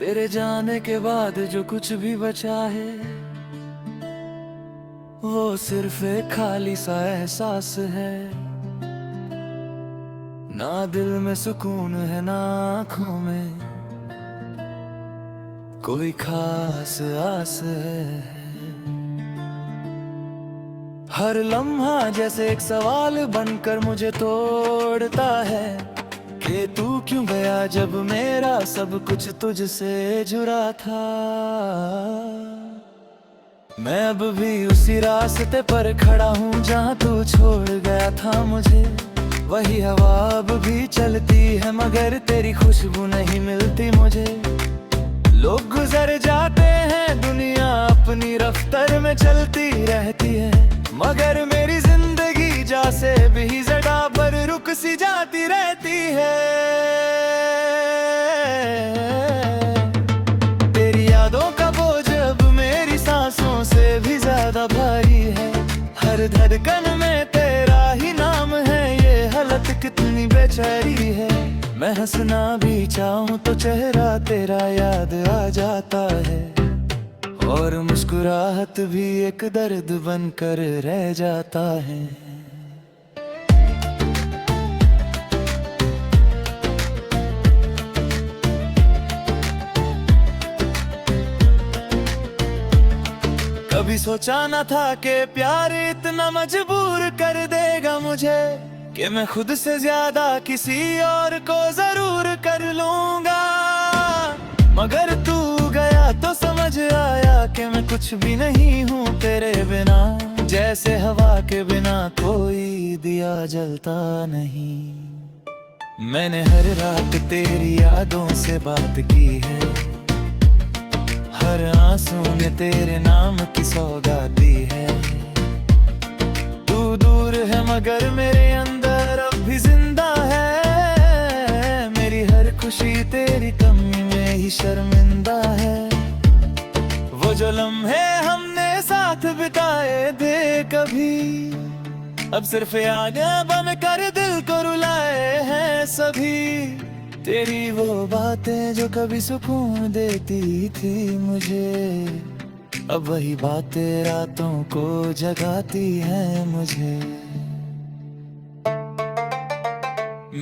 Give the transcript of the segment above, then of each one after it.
तेरे जाने के बाद जो कुछ भी बचा है वो सिर्फ एक खाली सा एहसास है। ना दिल में सुकून है ना आँखों में कोई खास आस है। हर लम्हा जैसे एक सवाल बनकर मुझे तोड़ता है कि तू क्यों गया जब मेरा सब कुछ तुझसे जुड़ा था। मैं अब भी उसी रास्ते पर खड़ा हूँ जहाँ तू छोड़ गया था मुझे। वही हवा अब भी चलती है मगर तेरी खुशबू नहीं मिलती मुझे। लोग गुजर जाते हैं दुनिया अपनी रफ्तार में चलती रहती है मगर मेरी जिंदगी जैसे भी जगह पर रुक सी जाती रहती है। तेरी यादों का बोझ अब मेरी सांसों से भी ज्यादा भारी है। हर धड़कन में तेरा ही नाम है, ये हालत कितनी बेचारी है। मैं हंसना भी चाहूं तो चेहरा तेरा याद आ जाता है और मुस्कुराहट भी एक दर्द बनकर रह जाता है। कभी सोचा न था कि प्यार इतना मजबूर कर देगा मुझे कि मैं खुद से ज्यादा किसी और को जरूर कर लूंगा। मगर तू गया तो समझ आया कि मैं कुछ भी नहीं हूँ तेरे बिना। जैसे हवा के बिना कोई दिया जलता नहीं। मैंने हर रात तेरी यादों से बात की है, हर आंसू ने तेरे नाम की सौगात दी है। तू दूर है मगर मेरे अंदर अब भी जिंदा है। मेरी हर खुशी तेरी कमी में ही शर्मिंदा है। वो जो लम्हे हमने साथ बिताए थे कभी अब सिर्फ यादें बन कर दिल को रुलाए हैं सभी। तेरी वो बातें जो कभी सुकून देती थी मुझे अब वही बातें रातों को जगाती हैं मुझे।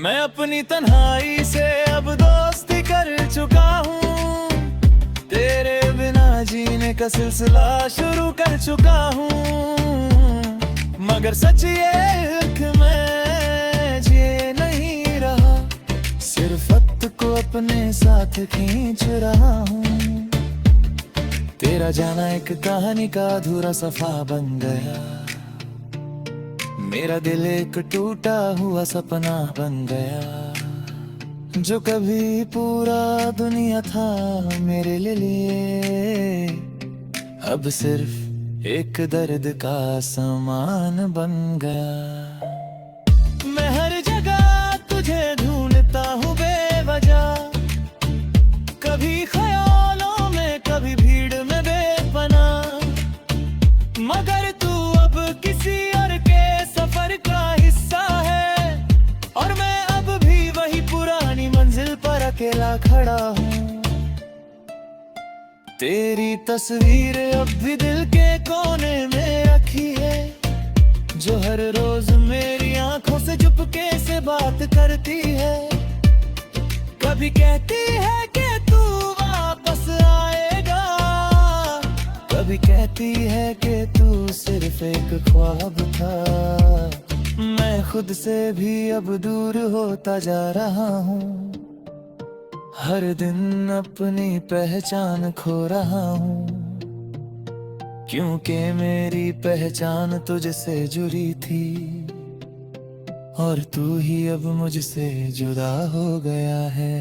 मैं अपनी तन्हाई से अब दोस्ती कर चुका हूँ, तेरे बिना जीने का सिलसिला शुरू कर चुका हूँ। मगर सच ये कि मैं जिए नहीं रहा, सिर्फ वक्त को अपने साथ खींच रहा हूँ। तेरा जाना एक कहानी का अधूरा सफा बन गया, मेरा दिल एक टूटा हुआ सपना बन गया। जो कभी पूरा दुनिया था मेरे लिए अब सिर्फ एक दर्द का सामान बन गया। मैं हर जगह तुझे ढूंढता हूँ बेवजह, कभी ख्यालों में कभी भीड़ में बेपनाह। मगर तू अब किसी और के सफर का हिस्सा है और मैं अब भी वही पुरानी मंजिल पर अकेला खड़ा हूँ। तेरी तस्वीर अब भी दिल के कोने में रखी है, जो हर रोज मेरी आंखों से चुपके से बात करती है। कभी कहती है कि तू वापस आएगा, कभी कहती है कि तू सिर्फ एक ख्वाब था। मैं खुद से भी अब दूर होता जा रहा हूँ, हर दिन अपनी पहचान खो रहा हूँ। क्योंकि मेरी पहचान तुझसे जुड़ी थी और तू ही अब मुझसे जुदा हो गया है।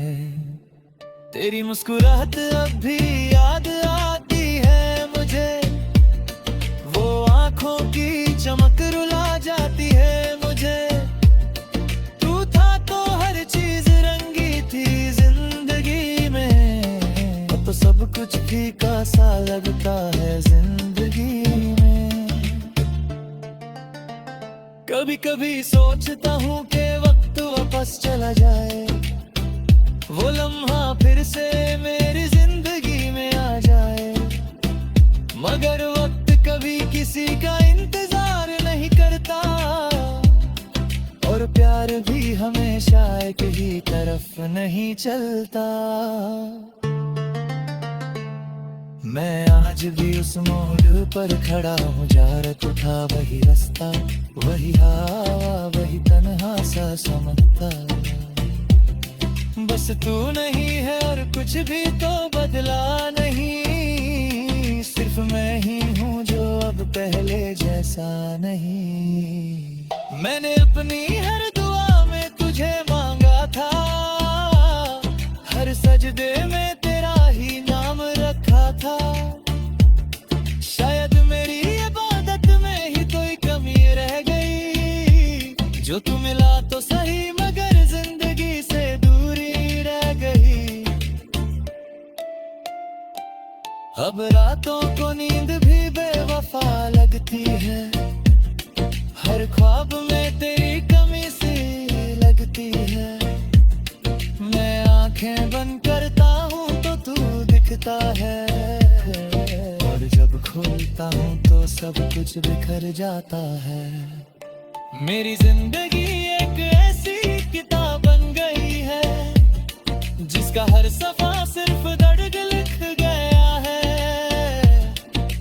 तेरी मुस्कुराहट अब भी याद आती है मुझे, वो आंखों की चमक रुला जाती है मुझे। तू था तो हर चीज रंगी थी जिंदगी में, अब तो सब कुछ फीका सा लगता है जिंदगी में। कभी कभी सोचता हूँ कि वक्त वापस चला जाए, वो लम्हा फिर से मेरी जिंदगी प्यार भी हमेशा एक ही तरफ नहीं चलता। मैं आज भी उस मोड़ पर खड़ा हूँ, जारत था वही रास्ता, वही हवा, वही तन्हा सा समझता। बस तू नहीं है और कुछ भी तो बदला नहीं, सिर्फ मैं ही हूँ जो अब पहले जैसा नहीं। मैंने अपनी हर दुआ में तुझे मांगा था, हर सजदे में तेरा ही नाम रखा था। शायद मेरी इबादत में ही कोई कमी रह गई, जो तू मिला तो सही मगर जिंदगी से दूरी रह गई। अब रातों को नींद भी बेवफा लगती है, हर ख्वाब में तेरी कमी सी लगती है। मैं आंखें बंद करता हूँ तो तू दिखता है, और जब खोलता हूँ तो सब कुछ बिखर जाता है। मेरी जिंदगी एक ऐसी किताब बन गई है, जिसका हर सफा सिर्फ दर्द लिख गया है।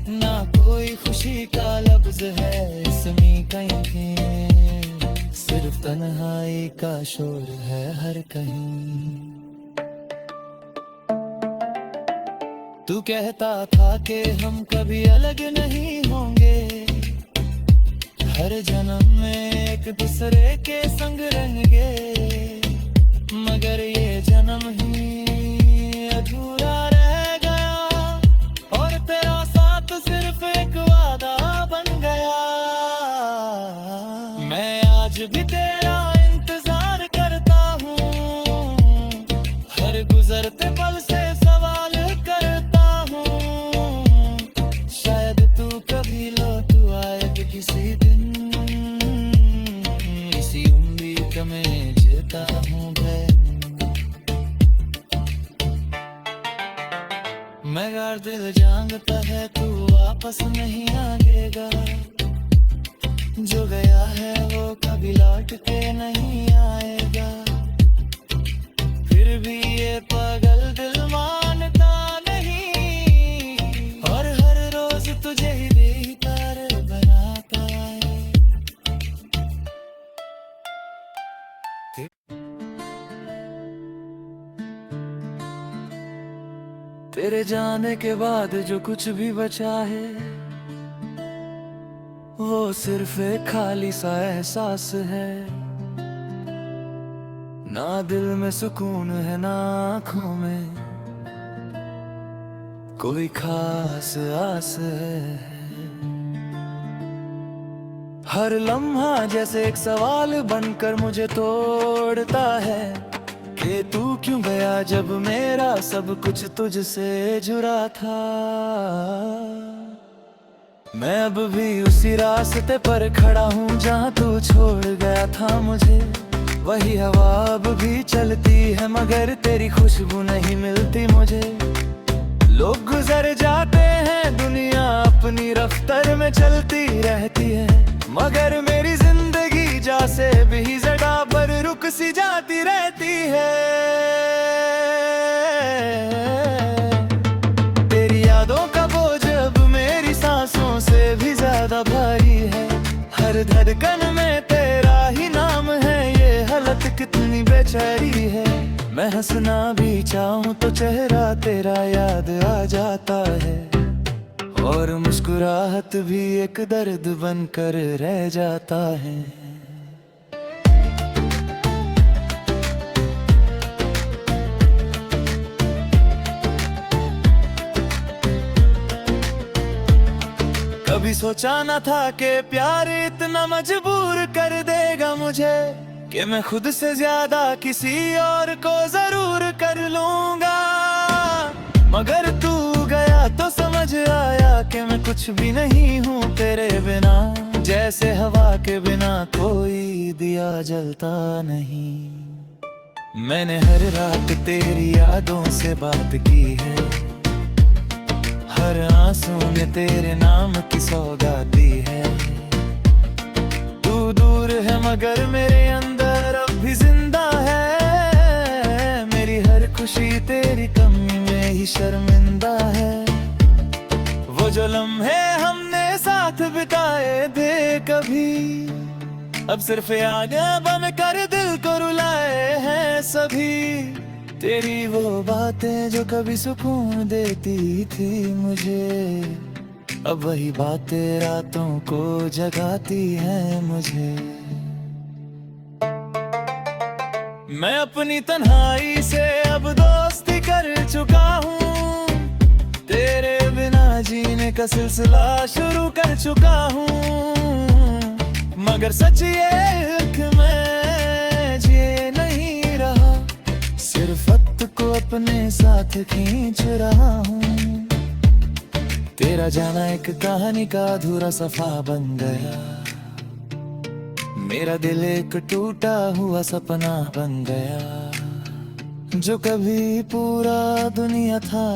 ना कोई खुशी का लफ्ज है इसमें कहीं, सिर्फ तन्हाई का शोर है हर कहीं। तू कहता था कि हम कभी अलग नहीं होंगे, हर जन्म में एक दूसरे के संग रहेंगे, मगर ये जन्म ही अधूरा रह गया, और तेरा साथ सिर्फ एक वादा बन गया। मैं आज भी तेरा इंतजार करता हूँ, हर गुजरते पल से सवाल करता हूँ। शायद तू कभी लौट आए किसी दिन, इसी उम्मीद में जीता हूँ मगर दिल जानता है तू वापस नहीं आएगा, जो गया है वो कभी लौट के नहीं आएगा। फिर भी ये पागल दिल मानता नहीं, और हर रोज तुझे ही बेकार बनाता है। तेरे जाने के बाद जो कुछ भी बचा है, वो सिर्फ एक खाली सा एहसास है। ना दिल में सुकून है ना आँखों में कोई खास आस है। हर लम्हा जैसे एक सवाल बनकर मुझे तोड़ता है, कि तू क्यों गया जब मेरा सब कुछ तुझसे जुड़ा था। मैं अब भी उसी रास्ते पर खड़ा हूँ जहाँ तू छोड़ गया था मुझे। वही हवा अब भी चलती है मगर तेरी खुशबू नहीं मिलती मुझे। लोग गुजर जाते हैं दुनिया अपनी रफ्तार में चलती रहती है, मगर मेरी जिंदगी जैसे भी जगह पर रुक सी जाती रहती है। तेरी यादों का बोझ अब मेरी सांसों से भी ज्यादा भारी है। हर धड़कन में तेरा ही नाम है, ये हालत कितनी बेचारी है। मैं हंसना भी चाहूं तो चेहरा तेरा याद आ जाता है, और मुस्कुराहट भी एक दर्द बनकर रह जाता है। कभी सोचा न था कि प्यार इतना मजबूर कर देगा मुझे, कि मैं खुद से ज्यादा किसी और को जरूर कर लूंगा। मगर तू गया तो समझ आया कि मैं कुछ भी नहीं हूँ तेरे बिना। जैसे हवा के बिना कोई दिया जलता नहीं। मैंने हर रात तेरी यादों से बात की है, हर आंसू ने तेरे नाम की सौगात दी है। तू दूर है मगर मेरे अंदर शर्मिंदा है। वो जो लम्हे हमने साथ बिताए थे कभी, अब सिर्फ यादें बन कर दिल को रुलाए हैं सभी। तेरी वो बातें जो कभी सुकून देती थी मुझे, अब वही बातें रातों को जगाती हैं मुझे। मैं अपनी तन्हाई से अब दोस्ती कर चुका हूँ, तेरे बिना जीने का सिलसिला शुरू कर चुका हूँ। मगर सच ये कि मैं जिए नहीं रहा, सिर्फ वक्त को अपने साथ खींच रहा हूँ। तेरा जाना एक कहानी का अधूरा सफा बन गया, मेरा दिल एक टूटा हुआ सपना बन गया। जो कभी पूरा दुनिया था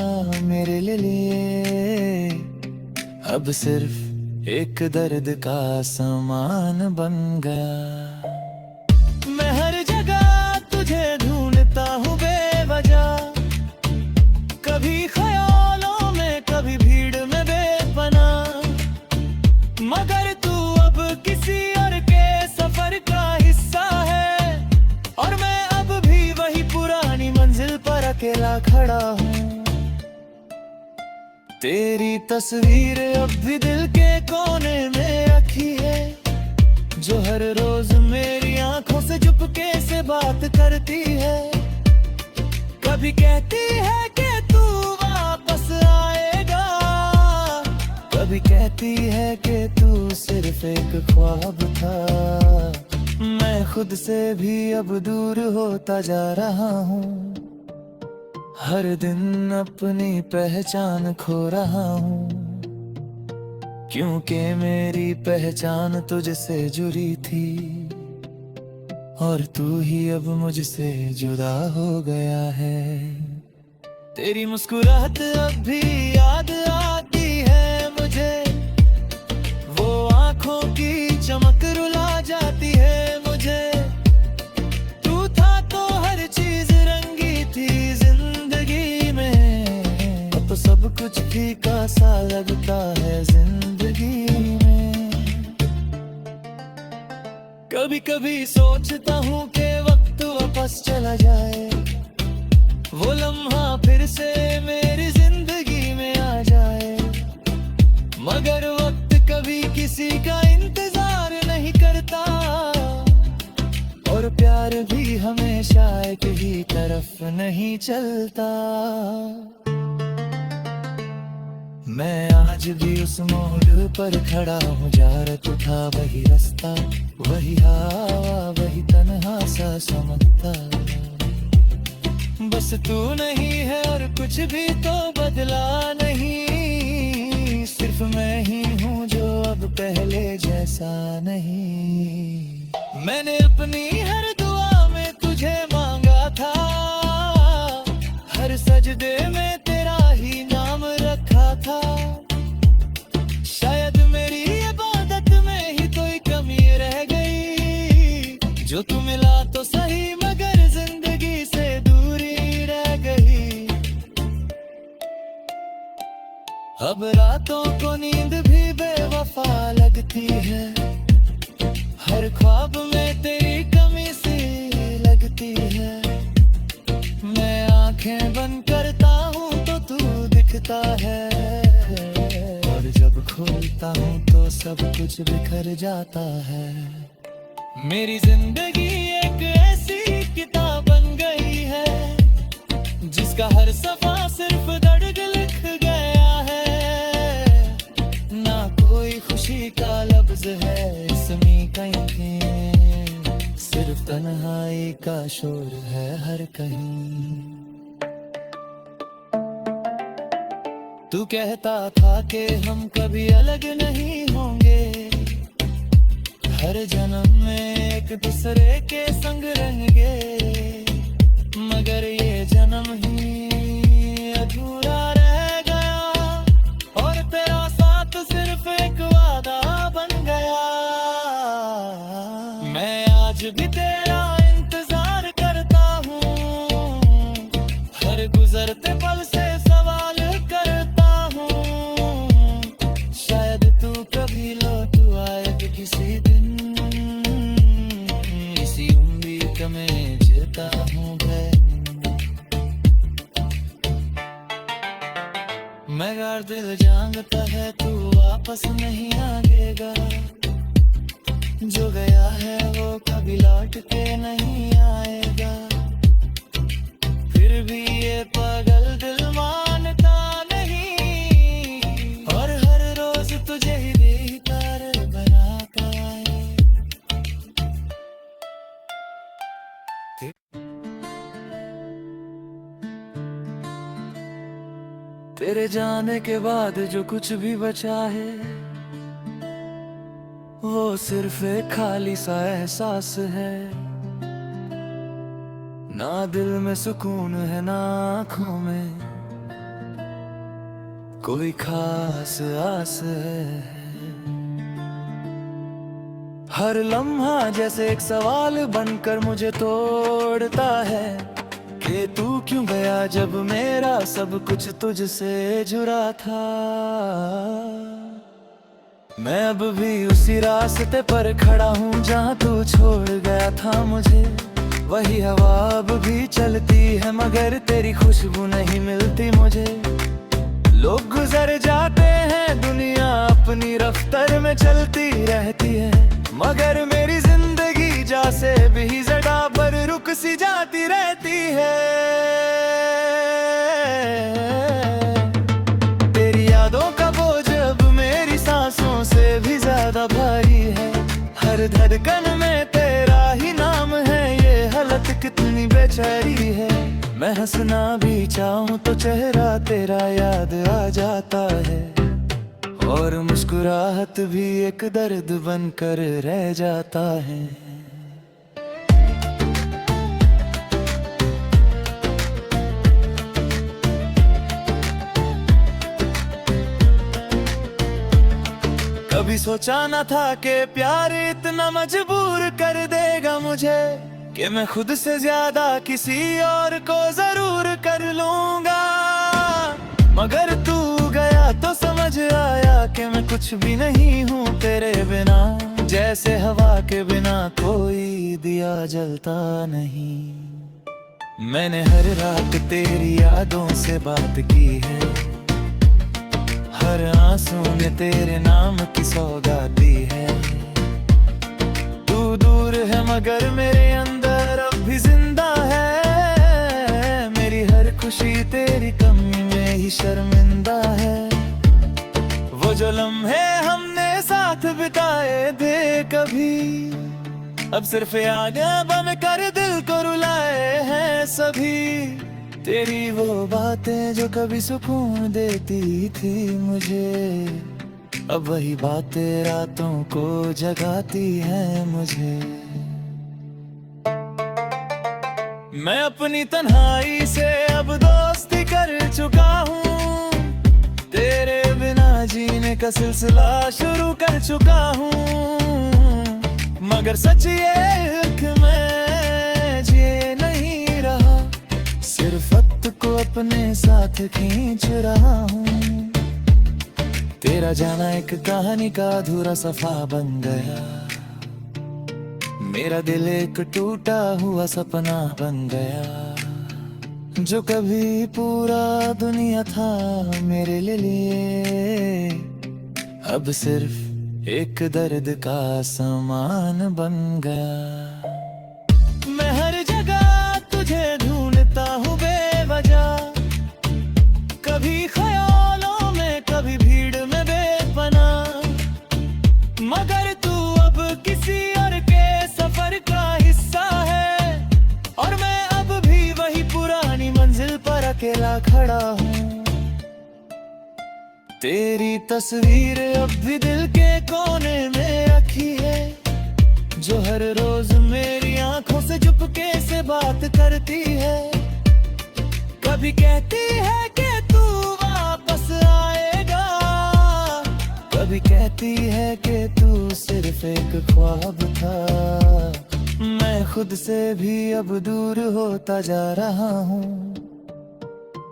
मेरे लिए, अब सिर्फ एक दर्द का सामान बन गया। मैं हर जगह तुझे ढूंढता हूँ बेवजह, कभी ख्यालों में कभी भीड़ में बेपनाह। मगर तू अब किसी और के सफर का हिस्सा है, और मैं अब भी वही पुरानी मंजिल पर अकेला खड़ा हूँ। तेरी तस्वीर अब भी दिल के कोने में रखी है, जो हर रोज मेरी आंखों से चुपके से बात करती है। कभी कहती है कि तू वापस आएगा, कभी कहती है कि तू सिर्फ एक ख्वाब था। मैं खुद से भी अब दूर होता जा रहा हूँ, हर दिन अपनी पहचान खो रहा हूँ। क्योंकि मेरी पहचान तुझसे जुड़ी थी, और तू ही अब मुझसे जुदा हो गया है। तेरी मुस्कुराहट अब भी याद आती है मुझे, वो आंखों की चमक रुला जाती है मुझे। तू था तो हर चीज रंगी थी जिंदगी में, अब तो सब कुछ फीका सा लगता है जिंदगी में। कभी कभी सोचता हूँ कि वक्त वापस चला जाए, वो लम्हा फिर से मेरी जिंदगी में आ जाए। मगर वक्त कभी किसी का इंतजार नहीं करता, और प्यार भी हमेशा एक ही तरफ नहीं चलता। मैं आज भी उस मोड़ पर खड़ा हूँ, जा रहा था वही रास्ता, वही हवा, वही तन्हा सा समझता। बस तू नहीं है और कुछ भी तो बदला नहीं, सिर्फ मैं ही हूँ जो अब पहले जैसा नहीं। मैंने अपनी हर दुआ में तुझे मांगा था, हर सजदे में तेरा ही नाम रखा था। शायद मेरी इबादत में ही कोई कमी रह गई, जो तू मिला तो सही मगर जिंदगी से दूरी रह गई। अब रातों को नींद भी बेवफा लगती है, हर ख्वाब में तेरी कमी सी लगती है। मैं आंखें बंद करता हूँ तो तू दिखता है, और जब खोलता हूँ तो सब कुछ बिखर जाता है। मेरी जिंदगी एक ऐसी किताब बन गई है, जिसका हर सफा सिर्फ दर्द लिख गया है। ना कोई खुशी का लफ्ज है इसमें कहीं, सिर्फ तन्हाई का शोर है हर कहीं। तू कहता था कि हम कभी अलग नहीं होंगे, हर जन्म में एक दूसरे के संग रहेंगे। मगर ये जन्म ही अधूरा रह गया, और तेरा साथ सिर्फ एक वादा बन गया। मैं आज भी तेरा इंतजार करता हूँ, हर गुजरते पल से सवाल में जीता हूँ भय। मगर दिल जानता है तू वापस नहीं आएगा, जो गया है वो कभी लौट के नहीं आएगा। फिर भी ये पागल दिल मानता नहीं, और हर रोज तुझे ही बेकार बनाता है। तेरे जाने के बाद जो कुछ भी बचा है वो सिर्फ एक खाली सा एहसास है। ना दिल में सुकून है ना आँखों में कोई खास आस है। हर लम्हा जैसे एक सवाल बनकर मुझे तोड़ता है कि तू क्यों गया जब मेरा सब कुछ तुझसे जुड़ा था। मैं अब भी उसी रास्ते पर खड़ा हूँ जहाँ तू छोड़ गया था मुझे। वही हवा अब भी चलती है मगर तेरी खुशबू नहीं मिलती मुझे। लोग गुजर जाते हैं दुनिया अपनी रफ्तार में चलती रहती है, मगर मेरी जिंदगी जैसे भी जगह पर रुक सी जाती रहती है। तेरी यादों का बोझ अब मेरी सांसों से भी ज्यादा भारी है। हर धड़कन में तेरा ही नाम है, ये हालत कितनी बेचारी है। मैं हंसना भी चाहूं तो चेहरा तेरा याद आ जाता है, और मुस्कुराहट भी एक दर्द बनकर रह जाता है। कभी सोचा न था कि प्यार इतना मजबूर कर देगा मुझे, कि मैं खुद से ज्यादा किसी और को जरूर कर लूंगा। मगर तू गया तो समझ आया कि मैं कुछ भी नहीं हूँ तेरे बिना। जैसे हवा के बिना कोई दिया जलता नहीं। मैंने हर रात तेरी यादों से बात की है, हर आंसू ने तेरे नाम की सौगात दी है। तू दूर है मगर मेरे अंदर अब भी जिंदा है। मेरी हर खुशी तेरी कमी में ही शर्मिंदा है। वो जो लम्हे हमने साथ बिताए थे कभी, अब सिर्फ यादें बन कर दिल को रुलाए हैं सभी। तेरी वो बातें जो कभी सुकून देती थी मुझे, अब वही बातें रातों को जगाती हैं मुझे। मैं अपनी तन्हाई से अब दोस्ती कर चुका हूँ, तेरे बिना जीने का सिलसिला शुरू कर चुका हूँ। मगर सच ये है कि मैं जिए नहीं रहा, सिर्फ वक्त को अपने साथ खींच रहा हूँ। तेरा जाना एक कहानी का अधूरा सफा बन गया, मेरा दिल एक टूटा हुआ सपना बन गया। जो कभी पूरा दुनिया था मेरे लिए, अब सिर्फ एक दर्द का सामान बन गया। मैं हर जगह तुझे ढूंढता हूँ बेवजह, कभी ख्यालों में कभी भीड़ में बेपनाह। मगर तू अब किसी और के सफर का हिस्सा है, और मैं अब भी वही पुरानी मंजिल पर अकेला खड़ा हूँ। तेरी तस्वीर अब भी दिल के कोने में रखी है, जो हर रोज मेरी आंखों से चुपके से बात करती है। कभी कहती है कि तू वापस आएगा, कभी कहती है कि तू सिर्फ एक ख्वाब था। मैं खुद से भी अब दूर होता जा रहा हूँ,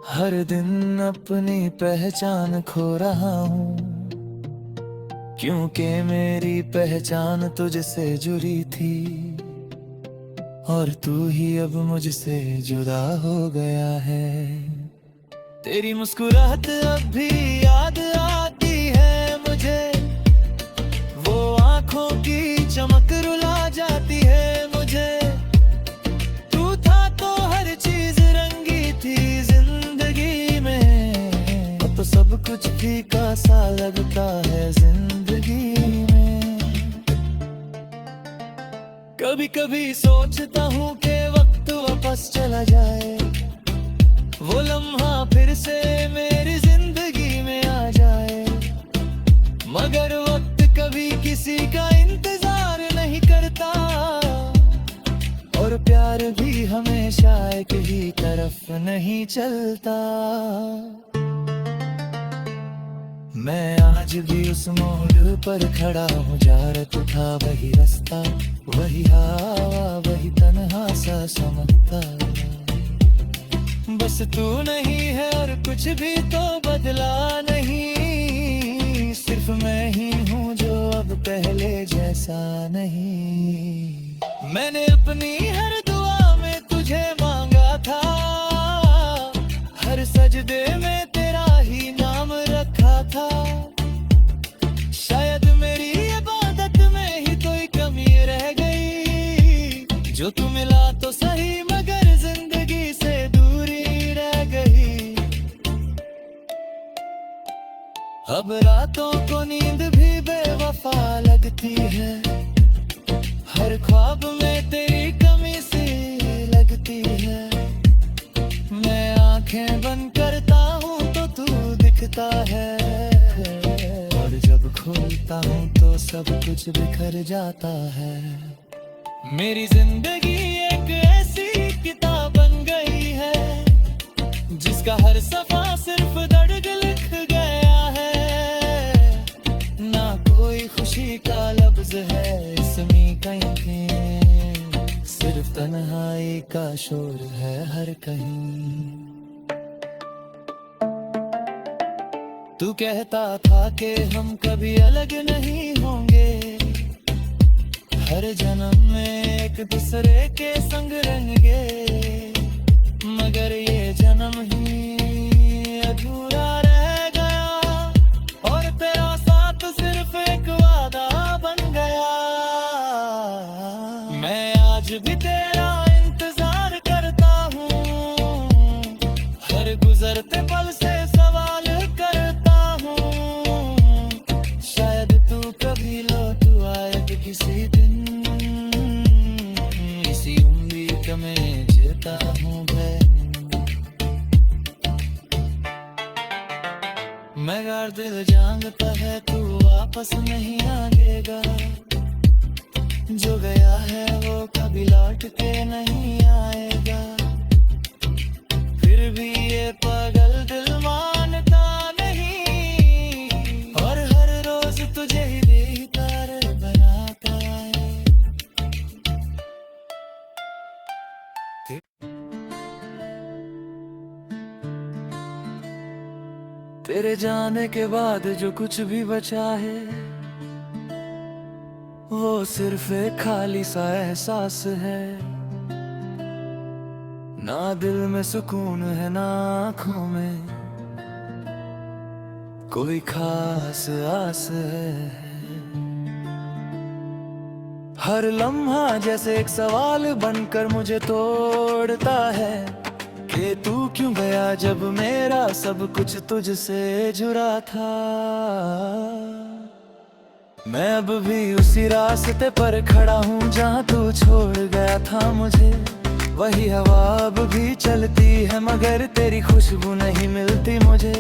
हर दिन अपनी पहचान खो रहा हूँ। क्योंकि मेरी पहचान तुझसे जुड़ी थी, और तू ही अब मुझसे जुदा हो गया है। तेरी मुस्कुराहट अब भी याद आती है मुझे, वो आंखों की चमक रुला जाती है मुझे। तू था तो हर चीज रंगी थी जिंदगी में, अब तो सब कुछ फीका सा लगता है जिंदगी में। कभी कभी सोचता हूँ कि वक्त वापस चला जाए, वो लम्हा फिर से मेरी जिंदगी में आ जाए। मगर वक्त कभी किसी का इंतजार नहीं करता, और प्यार भी हमेशा एक ही तरफ नहीं चलता। मैं आज भी उस मोड़ पर खड़ा हूँ, जा रहा था वही रास्ता, वही हवा, वही तन्हा सा समझता। बस तू नहीं है और कुछ भी तो बदला नहीं, सिर्फ मैं ही हूँ जो अब पहले जैसा नहीं। मैंने अपनी हर दुआ में तुझे मांगा था, हर सजदे में तेरा ही नाम रखा था। शायद मेरी इबादत में ही कोई कमी रह गई, जो तू मिला तो सही मगर जिंदगी से दूरी रह गई। अब रातों को नींद भी बेवफा लगती है, हर ख्वाब में तेरी कमी सी लगती है। मैं आंखें बंद करता हूँ तो तू दिखता है, और जब खोलता हूँ तो सब कुछ बिखर जाता है। मेरी जिंदगी एक ऐसी किताब बन गई है, जिसका हर सफा सिर्फ दर्द लिख गया है। ना कोई खुशी का लफ्ज है इसमें कहीं, सिर्फ तन्हाई का शोर है हर कहीं। तू कहता था कि हम कभी अलग नहीं होंगे, हर जन्म में एक दूसरे के संग रहेंगे। मगर ये जन्म ही अधूरा रह गया, और तेरा साथ सिर्फ एक वादा बन गया। मैं आज भी तेरा इंतजार करता हूँ, हर गुजरते पल से सवाल करता हूँ। शायद तू कभी लौट आए किसी दिन, इसी उम्मीद में जीता हूँ मगर दिल जानता है तू वापस नहीं आएगा। जो गया है वो कभी लौट के नहीं आएगा। फिर भी ये पागल दिल मानता नहीं, और हर रोज तुझे ही बेहतर बनाता है। तेरे जाने के बाद जो कुछ भी बचा है, वो सिर्फ एक खाली सा एहसास है। ना दिल में सुकून है ना आँखों में कोई खास आस है। हर लम्हा जैसे एक सवाल बनकर मुझे तोड़ता है कि तू क्यों गया जब मेरा सब कुछ तुझसे जुड़ा था। मैं अब भी उसी रास्ते पर खड़ा हूँ जहाँ तू छोड़ गया था मुझे। वही हवा अब भी चलती है मगर तेरी खुशबू नहीं मिलती मुझे।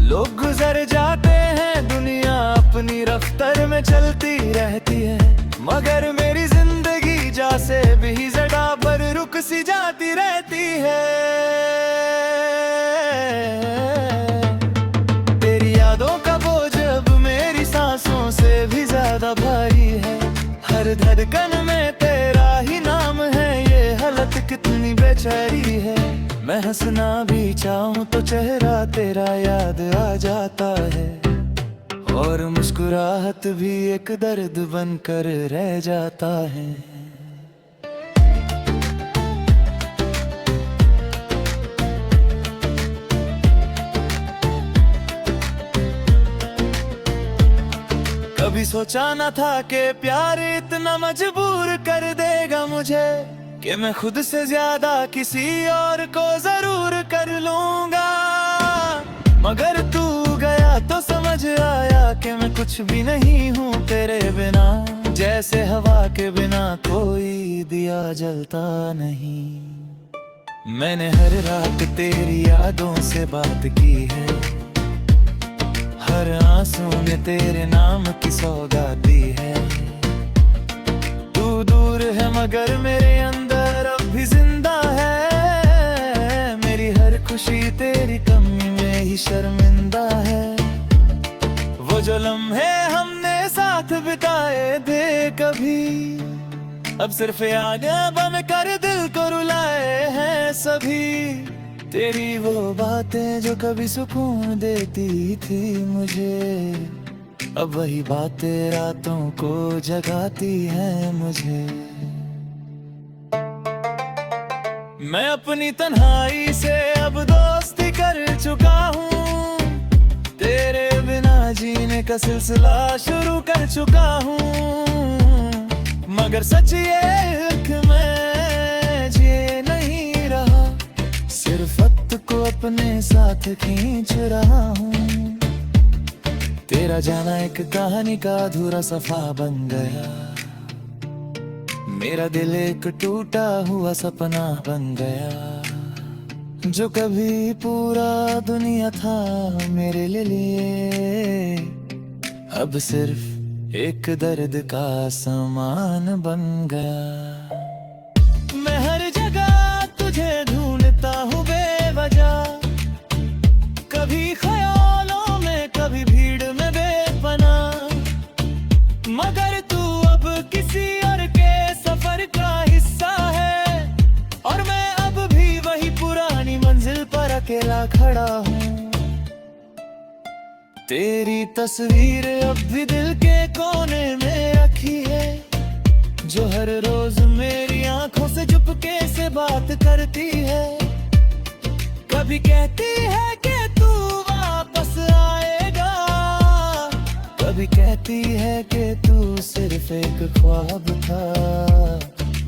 लोग गुजर जाते हैं दुनिया अपनी रफ्तार में चलती रहती है, मगर मेरी जिंदगी जैसे भी जगह पर रुक सी जाती रहती है। तेरी यादों का बोझ अब मेरी सांसों से भी ज्यादा भारी है। हर धड़कन में तेरा ही नाम है, ये हालत कितनी बेचारी है। मैं हंसना भी चाहूं तो चेहरा तेरा याद आ जाता है, और मुस्कुराहट भी एक दर्द बनकर रह जाता है। सोचा न था कि प्यार इतना मजबूर कर देगा मुझे, कि मैं खुद से ज्यादा किसी और को जरूर कर लूंगा। मगर तू गया तो समझ आया कि मैं कुछ भी नहीं हूँ तेरे बिना। जैसे हवा के बिना कोई दिया जलता नहीं। मैंने हर रात तेरी यादों से बात की है, हर आंसू ने तेरे नाम की सौगात दी है। तू दूर है मगर मेरे अंदर अब भी जिंदा है। मेरी हर खुशी तेरी कमी में ही शर्मिंदा है। वो जो लम्हे हमने साथ बिताए थे कभी, अब सिर्फ यादें बन कर दिल को रुलाए हैं सभी। तेरी वो बातें जो कभी सुकून देती थी मुझे, अब वही बातें रातों को जगाती हैं मुझे। मैं अपनी तन्हाई से अब दोस्ती कर चुका हूँ, तेरे बिना जीने का सिलसिला शुरू कर चुका हूँ। मगर सच ये है कि मैं जिए नहीं रहा, सिर्फ वक्त को अपने साथ खींच रहा हूँ। तेरा जाना एक कहानी का अधूरा सफा बन गया, मेरा दिल एक टूटा हुआ सपना बन गया। जो कभी पूरा दुनिया था मेरे लिए, अब सिर्फ एक दर्द का सामान बन गया। मैं हर जगह तुझे ढूंढता हूँ बेवजह, कभी ख्यालों में कभी भीड़ में बेपनाह। मगर तू अब किसी और के सफर का हिस्सा है, और मैं अब भी वही पुरानी मंजिल पर अकेला खड़ा हूँ। तेरी तस्वीर अब भी दिल के कोने में रखी है, जो हर रोज मेरी आंखों से चुपके से बात करती है। कभी कहती है कि तू वापस आएगा, कभी कहती है कि तू सिर्फ एक ख्वाब था।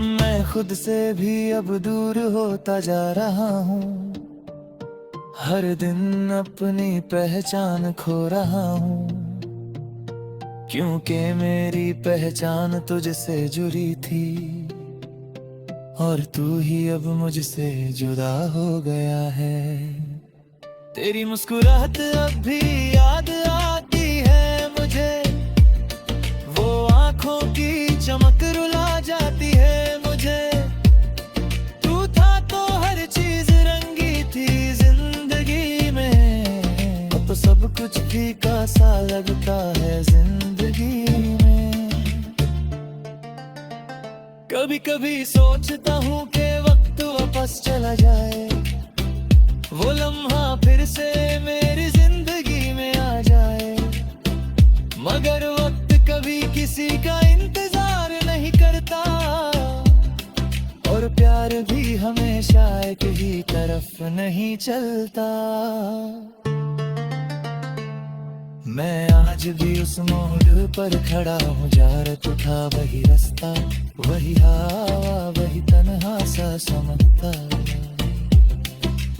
मैं खुद से भी अब दूर होता जा रहा हूँ, हर दिन अपनी पहचान खो रहा हूँ। क्योंकि मेरी पहचान तुझसे जुड़ी थी, और तू ही अब मुझसे जुदा हो गया है। तेरी मुस्कुराहट अब भी याद आती है मुझे, वो आंखों की चमक रुला जाती है मुझे। तू था तो हर चीज रंगी थी जिंदगी में, अब तो सब कुछ फीका सा लगता है जिंदगी में। कभी कभी सोचता हूँ कि वक्त वापस चला जाए, वो लम्हा फिर से मेरी जिंदगी में आ जाए। मगर वक्त कभी किसी का इंतजार नहीं करता, और प्यार भी हमेशा एक ही तरफ नहीं चलता। मैं आज भी उस मोड़ पर खड़ा हूँ, जा रहा था वही रास्ता, वही हवा, वही तन्हा सा समझता।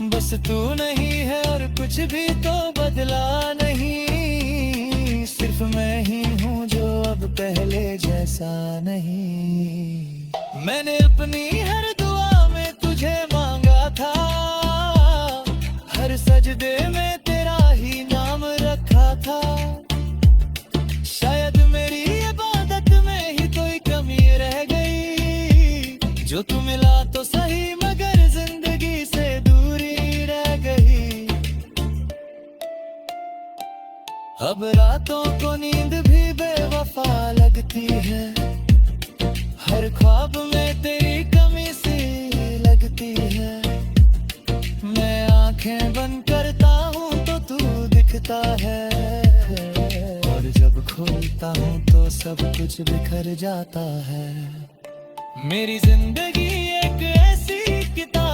बस तू नहीं है और कुछ भी तो बदला नहीं, सिर्फ मैं ही हूँ जो अब पहले जैसा नहीं। मैंने अपनी हर दुआ में तुझे मांगा था, हर सजदे में तेरा ही नाम रखा था। शायद मेरी इबादत में ही कोई कमी रह गई, जो तू मिला तो सही मगर जिंदगी से दूरी रह गई। अब रातों को नींद भी बेवफा लगती है, हर ख्वाब में तेरी कमी सी लगती है। मैं आंखें बंद करता हूँ तो तू दिखता है, और जब खोलता हूँ तो सब कुछ बिखर जाता है। मेरी जिंदगी एक ऐसी किताब